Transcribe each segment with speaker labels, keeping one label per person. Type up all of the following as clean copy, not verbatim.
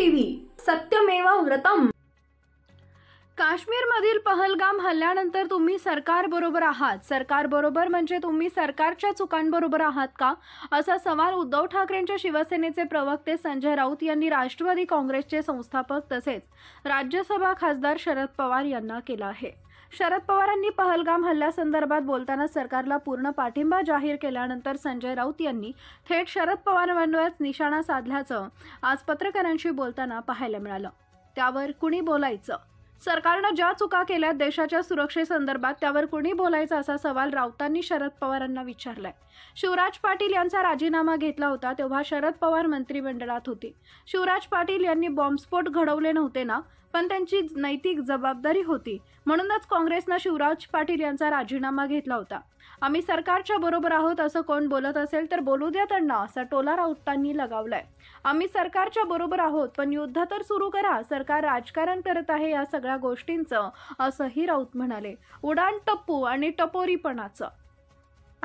Speaker 1: TV सत्यमेव व्रतम। काश्मीरमधील पहलगाम हल्ल्यानंतर तुम्ही सरकारबरोबर आहात, सरकारबरोबर म्हणजे तुम्ही सरकारच्या चुकांबरोबर आहात का, असा सवाल उद्धव ठाकरेंच्या शिवसेनेचे प्रवक्ते संजय राऊत यांनी राष्ट्रवादी काँग्रेसचे संस्थापक तसेच राज्यसभा खासदार शरद पवार यांना केला आहे। शरद पवारांनी पहलगाम हल्ल्यासंदर्भात बोलताना सरकारला पूर्ण पाठिंबा जाहीर केल्यानंतर संजय राऊत यांनी थेट शरद पवारांवरच निशाणा साधल्याचं आज पत्रकारांशी बोलताना पाहायला मिळालं। त्यावर कुणी बोलायचं, सरकारने ज्या चुका केल्यात देशाच्या सुरक्षेसंदर्भात त्यावर कुणी बोलायचं, असा सवाल राऊतांनी शरद पवारांना विचारलाय। शिवराज पाटील यांचा राजीनामा घेतला होता तेव्हा शरद पवार मंत्रिमंडळात होते। शिवराज पाटील यांनी बॉम्बस्फोट घडवले नव्हते ना, पण त्यांची नैतिक जबाबदारी होती, म्हणूनच काँग्रेसने शिवराज पाटील यांचा राजीनामा घेतला होता। आम्ही सरकारच्या बरोबर आहोत असं कोण बोलत असेल तर बोलू द्या त्यांना, असा टोला राऊतांनी लगावलाय। आम्ही सरकारच्या बरोबर आहोत, पण युद्ध तर सुरू करा, सरकार राजकारण करत आहे या सगळ्या गोष्टींचं, असंही राऊत म्हणाले। उडाण टप्पू आणि टपोरीपणाचं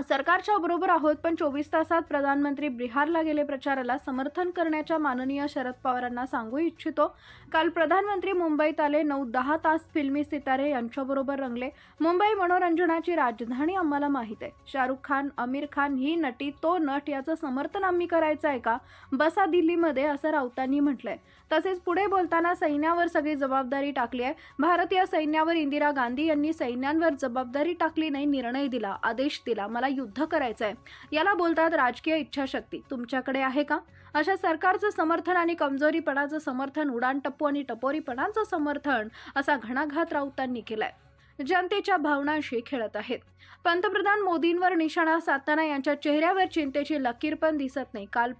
Speaker 1: सरकारच्या बरोबर आहोत, पण 24 तासात प्रधानमंत्री बिहारला गेले, प्रचाराला समर्थन करण्याच्या माननीय शरद पवारांना सांगू इच्छितो। काल प्रधानमंत्री मुंबईत आले, 9-10 तास फिल्मी सितारे यांच्याबरोबर रंगले। मुंबई मनोरंजनाची राजधानी आम्हाला माहित आहे। शाहरुख खान, आमिर खान ही नटी, तो नट याचं समर्थन आम्ही करायचं आहे का, बसा दिल्लीमध्ये, असं राऊतांनी म्हटलंय। तसेच पुढे बोलताना सैन्यावर सगळी जबाबदारी टाकली आहे। भारतीय सैन्यावर इंदिरा गांधी यांनी सैन्यांवर जबाबदारी टाकली नाही, निर्णय दिला, आदेश दिला, मला युद्ध करायचं आहे, याला बोलतात राजकीय इच्छाशक्ती। तुमच्याकडे आहे का? अशा सरकारचं समर्थन आणि कमजोरीपणाचं समर्थन, उडाणटप्पू आणि टपोरीपणाचं समर्थन, असा घणाघात राऊतांनी केलाय। जनतेच्या भावनांशी खेळत आहेत। पंतप्रधान मोदींवर निशाणा साधताना यांच्या चेहऱ्यावर चिंतेची लकीर पण दिसत नाही। काल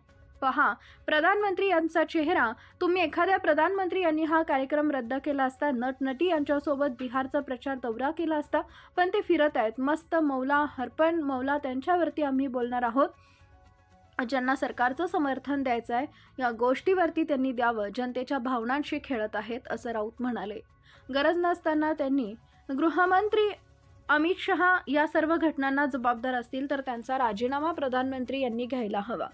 Speaker 1: पहा प्रधानमंत्री यांचा चेहरा, तुम्ही एखाद्या प्रधानमंत्री यांनी हा कार्यक्रम रद्द केला असता, नटनटी यांच्यासोबत बिहारचा प्रचार दौरा केला असता, पण ते फिरत आहेत। मस्त मौला, हरपण मौला, त्यांच्यावरती आम्ही बोलणार आहोत, ज्यांना सरकारचं समर्थन द्यायचं आहे, या गोष्टीवरती त्यांनी द्यावं, जनतेच्या भावनांशी खेळत आहेत, असं राऊत म्हणाले। गरज नसताना त्यांनी गृहमंत्री अमित शहा या सर्व घटनांना जबाबदार असतील तर त्यांचा राजीनामा प्रधानमंत्री यांनी घ्यायला हवा।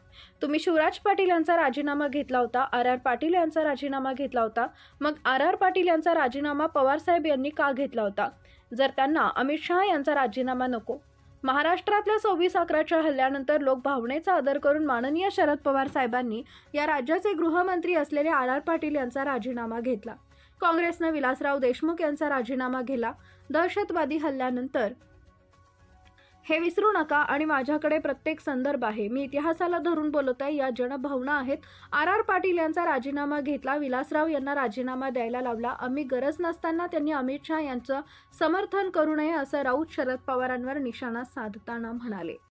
Speaker 1: तुम्ही शिवराज पाटील यांचा राजीनामा घेतला होता, RR पाटील यांचा राजीनामा घेतला होता, मग RR पाटील यांचा राजीनामा पवार साहेब यांनी का घेतला होता? जर त्यांना अमित शहा यांचा राजीनामा नको, महाराष्ट्रातल्या 26/11च्या हल्ल्यानंतर लोक भावनेचा आदर करून माननीय शरद पवार साहेबांनी या राज्याचे गृहमंत्री असलेले RR पाटील यांचा राजीनामा घेतला। काँग्रेसने विलासराव देशमुख यांचा राजीनामा घेतला। दहशतवादी हल्ल्यानंतर हे विसरू नका, आणि माझ्याकडे प्रत्येक संदर्भ आहे, मी इतिहासाला धरून बोलत आहे, या जनभावना आहेत। RR पाटील यांचा राजीनामा घेतला, विलासराव यांना राजीनामा द्यायला लावला, आम्ही गरज नसताना त्यांनी अमित शहा यांचं समर्थन करू नये, असं राऊत शरद पवारांवर निशाणा साधताना म्हणाले।